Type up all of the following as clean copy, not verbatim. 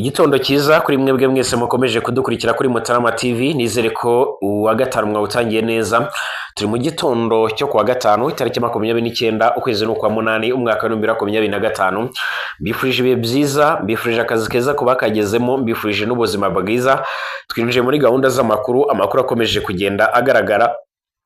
Igitondo cyiza kuri mwebwe mwese mukomeje kudukurikira kuri Mutarama TV. Nizere ko uwa gatanu mwawutangiye neza. Turi mu gitondo cyo kuwa gatanu itariki 29 ukwezi n'ukwa munani umwaka wa 2025. Mbifurije ibihe byiza, mbifurije akazi keza kubakagezemo, mbifurije n'ubuzima bwiza. Twinjiye muri gahunda z'amakuru, amakuru akomeje kugenda agaragara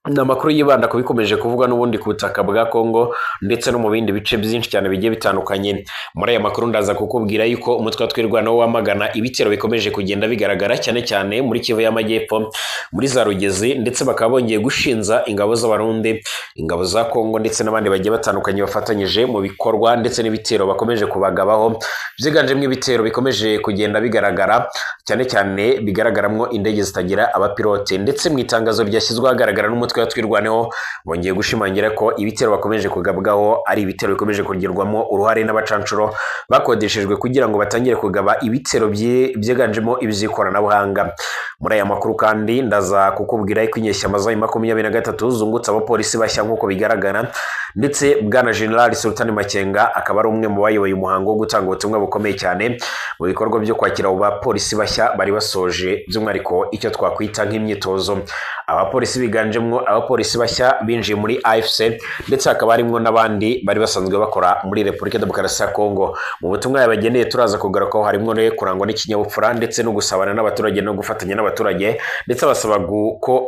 na makuru yibanda kubikomeje kuvugwa n'ubundi ku butaka bwa Kongo ndetse no mu bindi bice byinshi cyane bigiye bitandukanye. Muri aya makuru ndaza kukubwira yuko umutwe wa twirwanaho wamagana ibitero bikomeje kugenda bigaragara cyane cyane muri Kivu y'Amajyepfo, muri za Rugezi, ndetse bakaba bongeye gushinza ingabo z'Abarundi, ingabo za Kongo ndetse n'abandi bagiye batandukanye bafatanyije mu bikorwa ndetse n'ibitero bakomeje kubagabaho, byiganjemo ibitero bikomeje kugenda bigaragara cyane cyane bigaragaramo indege zitagira abapilote. Ndetse mu itangazo ryashyizwe ahagaragara n'umutwe wa twirwaneho bongeye gushimangira ko ibitero bakomeje kugabwaho ari ibitero bikomeje kugirwamo uruhare n'abacancuro bakodeshejwe kugira ngo batangire kugaba ibitero byiganjemo iby'ikoranabuhanga. Muri aya makuru kandi ndaza kukubwira ko inyeshyamba za 23 zungutse abapolisi bashya nk'uko bigaragara, ndetse bwana General Sultan Makenga akaba ari umwe mu bayoboye umuhango wo gutanga ubutumwa bukomeye cyane mu bikorwa byo kwakira abo bapolisi bashya bari basoje by'umwihariko icyo twakwita nk'imyitozo. Abapolisi biganjemo abapolisi bashya binjiye muri AFC, ndetse hakaba harimo n'abandi bari basanzwe bakora muri Repubulika Demokarasi ya Kongo. Mu butumwa yabageneye turaza kugarukaho harimo no kurangwa n'ikinyabupfura ndetse no gusabana n'abaturage no gufatanya n'abaturage, ndetse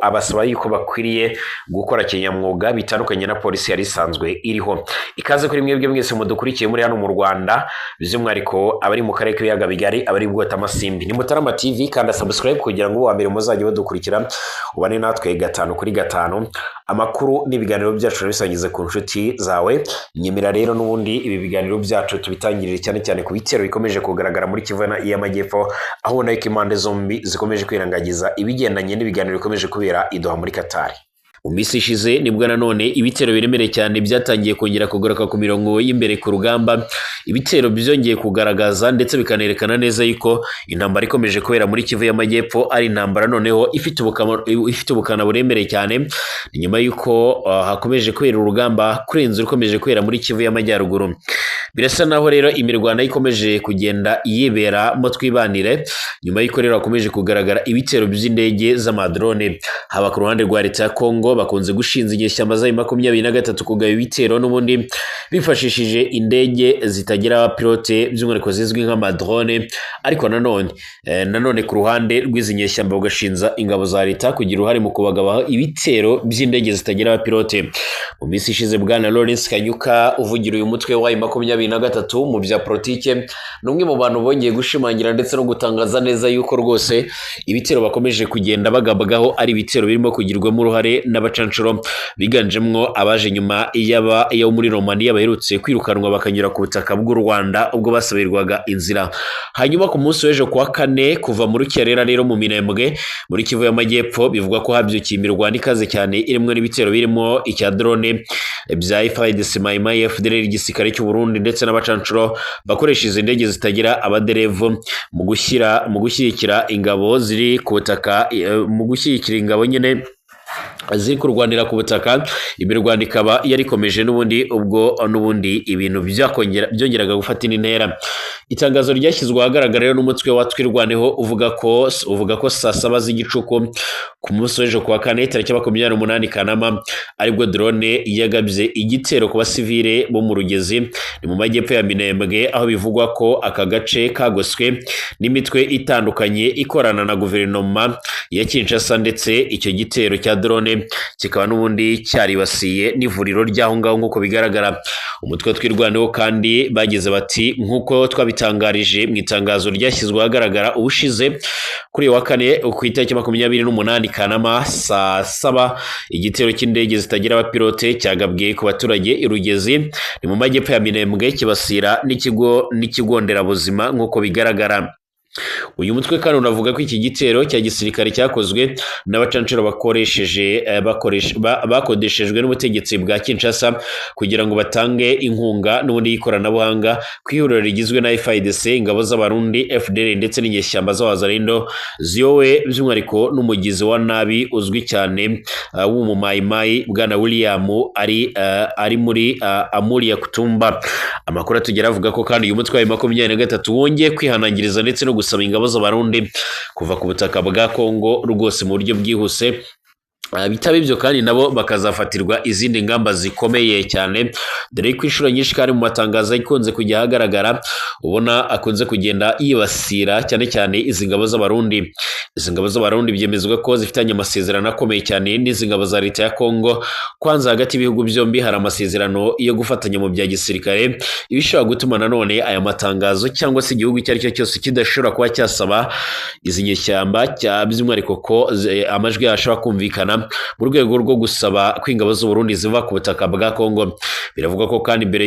abasaba yuko bakwiriye gukora kinyamwuga bitandukanye na polisi yari isanzwe iriho. Ikaze kuri mwebwe mwese mudukurikiye muri hano mu Rwanda, by'umwihariko abari mu karere k'ibiyaga bigari, abari bwota amasimbi. Ni Mutarama TV, kanda subscribe kugira ngo uwambere muzajye badukurikira ubane natwe gatanu kuri gatanu. Amakuru n'ibiganiro byacu bisangize ku nshuti zawe. Nyemera rero n'ubundi ibi biganiro byacu tubitangirire cyane cyane ku bitero bikomeje kugaragara muri Kivu y'Amajyepfo, aho nayo impande zombi zikomeje kwirangagiza ibigendanye n'ibiganiro bikomeje kubera i Doha muri Qatar. Mu minsi ishize nibwo nanone ibitero biremereye cyane byatangiye kongera kugaruka ku mirongo y'imbere ku rugamba. Ibitero byongeye kugaragaza ndetse bikanerekana neza yuko intambara ikomeje kubera muri Kivu y'Amajyepfo ari intambara noneho ifite ubukana buremereye cyane, nyuma yuko hakomeje kubera urugamba kurenza ukomeje kubera muri Kivu y'Amajyaruguru. Birasa naho rero imirwano ikomeje kugenda yibera mu twibanire, nyuma yuko rero hakomeje kugaragara ibitero by'indege z'amadrone. Haba ku ruhande rwa leta ya Kongo bakunze gushinza inyeshyamba za 23 kugaba ibitero n'ubundi bifashishije indege zitagira abapilote by'umwihariko zizwi nk'amadrone, ariko nanone ku ruhande rw'izi nyeshyamba bagashinza ingabo za leta kugira uruhare mu kubagabaho ibitero by'indege zitagira abapilote. Mu minsi ishize bwana Lawrence Kanyuka uvugira uyu mutwe wa 23 mu bya politike, n'umwe mu bantu bongeye gushimangira ndetse no gutangaza neza yuko rwose ibitero bakomeje kugenda bagabagaho ari ibitero birimo kugirwamo uruhare n'abacancuro biganjemo abaje nyuma yo muri Romania baherutse kwirukanwa bakanyura ku butaka bw'u Rwanda ubwo basabirwaga inzira. Hanyuma ku munsi w'ejo kuwa kane kuva muri Rukerera rero mu Minembwe muri Kivu y'Amajyepfo bivugwa ko habyukiye imirwano ikaze cyane irimo n'ibitero birimo icya drone bya FARDC, Maimai, FDLR, igisirikare cy'u Burundi ndetse n'abacancuro bakoresha izi ndege zitagira abaderevu mu gushyigikira ingabo ziri ku butaka, mu gushyigikira ingabo nyine ziri kurwanira ku butaka. Imirwano ikaba yarikomeje n'ubundi ibintu byongeraga gufata intera. Itangazo ryashyizwe ahagaragara rero n'umutwe wa twirwaneho uvuga ko saa 7 z'igicuku ku munsi w'ejo kuwa kane tariki 28 Kanama aribwo drone yagabye igitero ku basivile bo mu Rugezi ni mu majyepfo ya Minembwe, aho bivugwa ko aka gace kagoswe n'imitwe itandukanye ikorana na guverinoma ya Kinshasa, ndetse icyo gitero cya drone kikaba n'ubundi cyaribasiye n'ivuriro ry'aho ngaho nk'uko bigaragara. Umutwe twirwaneho kandi bagize bati nk'uko twabitangarije mu itangazo ryashyizwe ahagaragara ubushize kuri wa kane ku itariki 28 Kanama saa 7, igitero cy'indege zitagira abapilote cyagabwe ku baturage i Rugezi ni mu majyepfo ya Minembwe kibasira n'ikigo nderabuzima nk'uko bigaragara. Uyu mutwe kandi unavuga ko iki gitero cya gisirikare cyakozwe n'abacancuro bakodeshejwe n'ubutegetsi bwa Kinshasa kugira ngo batange inkunga n'ubundi y'ikoranabuhanga ku ihuriro rigizwe na FARDC, ingabo z'Abarundi, FDLR ndetse n'inyeshyamba z'Abazalendo ziyowe by'umwihariko n'umugizi wa nabi uzwi cyane w'umumayimayi bwana William ari muri Amuri ya Kutumba. Amakuru atugera avuga ko kandi uyu mutwe wa 23 wongeye kwihanangiriza ndetse no gusaba ingabo z'abarundi kuva ku butaka bwa Kongo rwose mu buryo bwihuse. Bitaba ibyo kandi nabo bakazafatirwa izindi ngamba zikomeye cyane, dore ko inshuro nyinshi kandi mu matangazo ikunze kujya ahagaragara ubona akunze kugenda yibasira cyane cyane izi ngabo z'abarundi. Izi ngabo z'abarundi byemezwa ko zifitanye amasezerano akomeye cyane n'izi ngabo za leta ya Kongo. Kwanza hagati y'ibihugu byombi hari amasezerano yo gufatanya mu bya gisirikare, ibishobora gutuma nanone aya matangazo cyangwa se igihugu icyo ari cyo cyose kidashobora kuba cyasaba izi nyeshyamba by'umwihariko ko amajwi yashobora kumvikana mu rwego rwo gusaba ko ingabo z'u Burundi ziva ku butaka bwa Kongo. Biravuga ko kandi mbere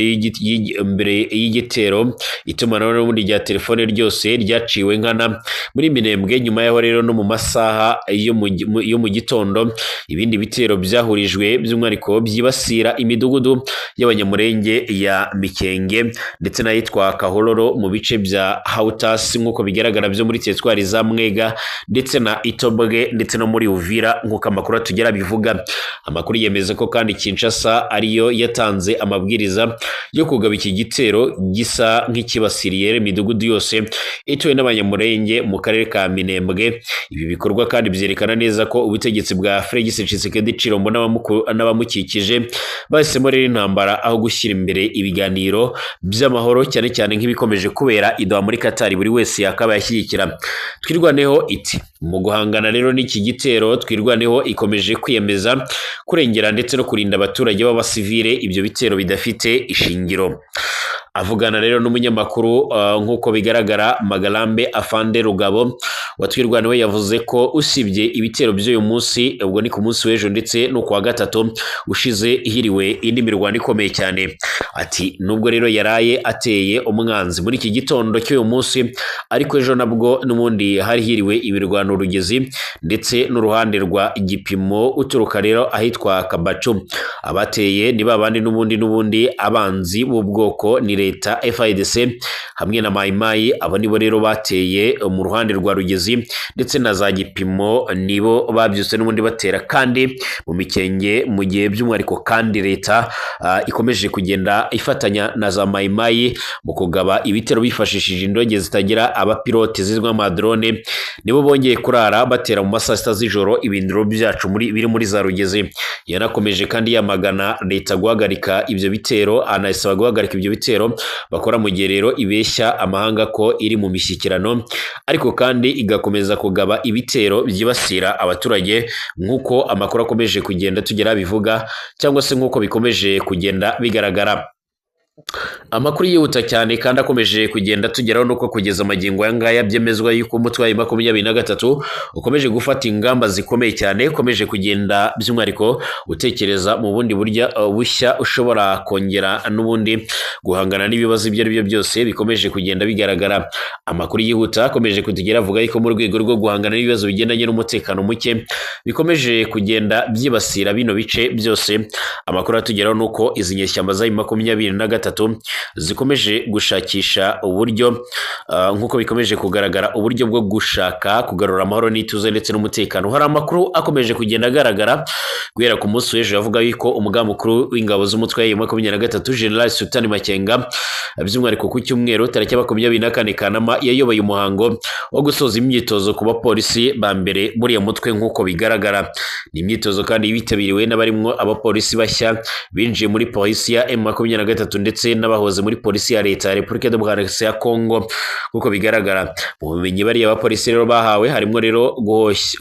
y'igitero itumanaho n'ubundi rya telefone ryose ryaciwe nkana muri Minembwe. Nyuma yaho rero no mu masaha yo mu gitondo ibindi bitero byahurijwe by'umwihariko byibasira imidugudu y'abanyamurenge ya Mikenge ndetse n'ayitwa Kahororo mu bice bya Hautasi nk'uko bigaragara byo muri teritwari za Mwega ndetse na Itobwe ndetse no muri Uvira nk'uko amakuru tugera bivuga. Amakuru yemeza ko kandi Kinshasa ariyo yatanze amabwiriza yo kugaba iki gitero gisa nk'ikibasiriye imidugudu yose ituwe n'abanyamurenge mu karere ka Minembwe. Ibi bikorwa kandi byerekana neza ko ubutegetsi bwa Felix Tshisekedi Tshilombo n'abamukikije bahisemo rero intambara aho gushyira imbere ibiganiro by'amahoro, cyane cyane nk'ibikomeje kubera i Doha muri Qatar buri wese yakaba yashyigikira. Twirwaneho iti mu guhangana rero n'iki gitero Twirwaneho ikomeje kwiyemeza kurengera ndetse no kurinda abaturage b'abasivile ibyo bitero bidafite ishingiro. Avugana rero n'umunyamakuru nk'uko bigaragara Magalambe Afande Rugabo wa Twirwaneho yavuze ko usibye ibitero by'uyu munsi, ubwo ni ku munsi w'ejo ndetse no kuwa gatatu ushize hiriwe indi mirwano ikomeye cyane. Ati nubwo rero yaraye ateye umwanzi muri iki gitondo cy'uyu munsi, ariko ejo nabwo n'ubundi hari hiriwe ibirwano Rugezi ndetse n'uruhande rwa Gipimo uturuka rero ahitwa Kabacu. Abateye ni babandi n'ubundi abanzi b'ubwoko ni leta FARDC hamwe na Mayimayi. Abo nibo rero bateye mu ruhande rwa Rugezi ndetse na za Gipimo nibo babyutse n'ubundi batera kandi mu Mikenge, mu gihe by'umwihariko kandi leta ikomeje kugenda ifatanya na za Mayimayi mu kugaba ibitero bifashishije indege zitagira abapilote zizwi nk'amadrone. Nibo bongeye kurara batera mu masaa sita z'ijoro ibindiro byacu biri muri za Rugezi. Yanakomeje kandi yamagana leta guhagarika ibyo bitero, anasaba guhagarika ibyo bitero bakora mu gihe rero ibeshya amahanga ko iri mu mishyikirano, ariko kandi igakomeza kugaba ibitero byibasira abaturage nk'uko amakuru akomeje kugenda tugera bivuga cyangwa se nk'uko bikomeje kugenda bigaragara. Amakuru yihuta cyane kandi akomeje kugenda tugeraho nuko kugeza amagingo aya ngaya byemezwa yuko umutwe wa 23 ukomeje gufata ingamba zikomeye cyane, ukomeje kugenda by'umwihariko utekereza mu bundi buryo bushya ushobora kongera n'ubundi guhangana n'ibibazo ibyo ari byo byose bikomeje kugenda bigaragara. Amakuru yihuta akomeje kutugera avuga yuko mu rwego rwo guhangana n'ibibazo bigendanye n'umutekano muke bikomeje kugenda byibasira bino bice byose. Amakuru atugeraho nuko izi nyeshyamba za 23 zikomeje gushakisha uburyo nk'uko bikomeje kugaragara uburyo bwo gushaka kugarura amahoro n'ituze ndetse n'umutekano. Hari amakuru akomeje kugenda agaragara guhera ku munsi w'ejo yavuga yuko umugaba mukuru w'ingabo z'umutwe wa 23 General Sultan Makenga by'umwihariko ku cyumweru tariki 24 Kanama yayoboye umuhango wo gusoza imyitozo ku bapolisi ba mbere muri mutwe nk'uko bigaragara. Ni imyitozo kandi yitabiriwe n'abarimwo abapolisi bashya binjiye muri polisi ya M23 ndetse n'abahoze muri polisi ya leta ya Repubulika Demokarasi ya Kongo kuko bigaragara. Mu bumenyi bari abapolisi rero bahawe harimo rero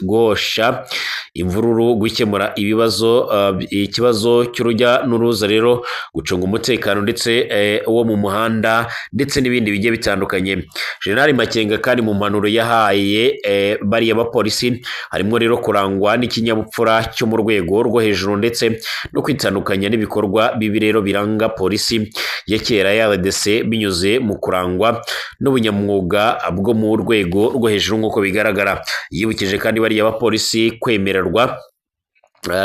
guhosha imvururu, gukemura ikibazo cy'urujya n'uruza rero, gucunga umutekano ndetse wo mu muhanda ndetse n'ibindi bigiye bitandukanye. General Makenga kandi mu mpanuro yahaye bari abapolisi harimo rero kurangwa n'ikinyabupfura cyo mu rwego rwo hejuru ndetse no kwitandukanya n'ibikorwa bibi rero biranga polisi ya kera ya RDC binyuze mu kurangwa n'ubunyamwuga bwo mu rwego rwo hejuru nk'uko bigaragara. Yibukije kandi bari abapolisi kwemererwa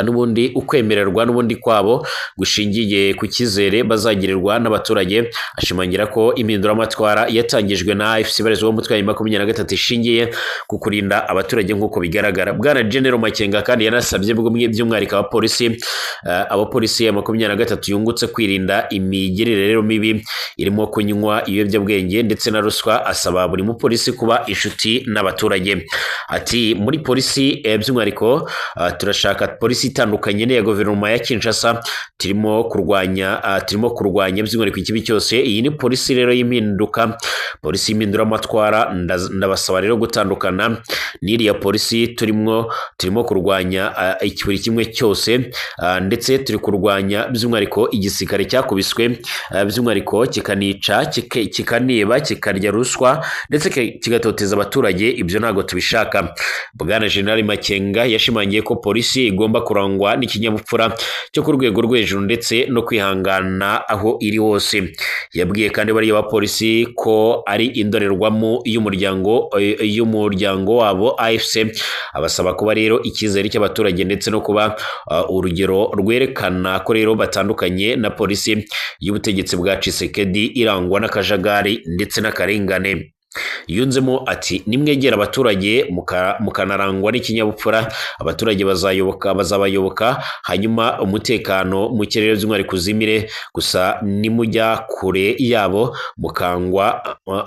n'ubundi ukwemererwa n'ubundi kwabo gushingiye ku cyizere bazagirirwa n'abaturage. Ashimangira ko impinduramatwara yatangijwe na AFC ibarizwa mu mutwe wa 23 ishingiye ku kurinda abaturage nk'uko bigaragara. Bwana General Makenga kandi yanasabye by'umwihariko abapolisi ya 23 yungutse kwirinda imigirire rero mibi irimo kunywa ibiyobyabwenge ndetse na ruswa. Asaba buri mupolisi kuba inshuti n'abaturage. Ati muri polisi by'umwihariko turashaka polisi itandukanye n'iya guverinoma ya Kinshasa, turimo kurwanya by'umwihariko ikibi cyose. Iyi ni polisi rero y'impinduka, polisi y'impinduramatwara. Ndabasaba rero gutandukana n'iriya polisi turimo kurwanya buri kimwe cyose, ndetse turi kurwanya by'umwihariko igisirikare cyakubiswe by'umwihariko kikanica kikaniba kikarya ruswa ndetse kigatoteza abaturage. Ibyo ntago tubishaka. Bwana General Makenga yashimangiye ko polisi igomba kurangwa n'ikinyabupfura cyo ku rwego rwo hejuru ndetse no kwihangana aho iri hose. Yabwiye kandi bariya bapolisi ko ari indorerwamo y'umuryango wabo AFC. Abasaba kuba rero icyizere cy'abaturage ndetse no kuba urugero rwerekana ko rero batandukanye na polisi y'ubutegetsi bwa Tshisekedi irangwa n'akajagari ndetse n'akarengane. Yunzemo ati nimwegera abaturage mukanarangwa n'ikinyabupfura, abaturage bazabayoboka, hanyuma umutekano mu kirere by'umwihariko uzimire. Gusa nimujya kure yabo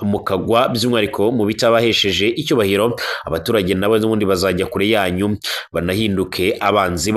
mukagwa by'umwihariko mu bitabahesheje icyubahiro, abaturage nabo n'ubundi bazajya kure yanyu banahinduke abanzi.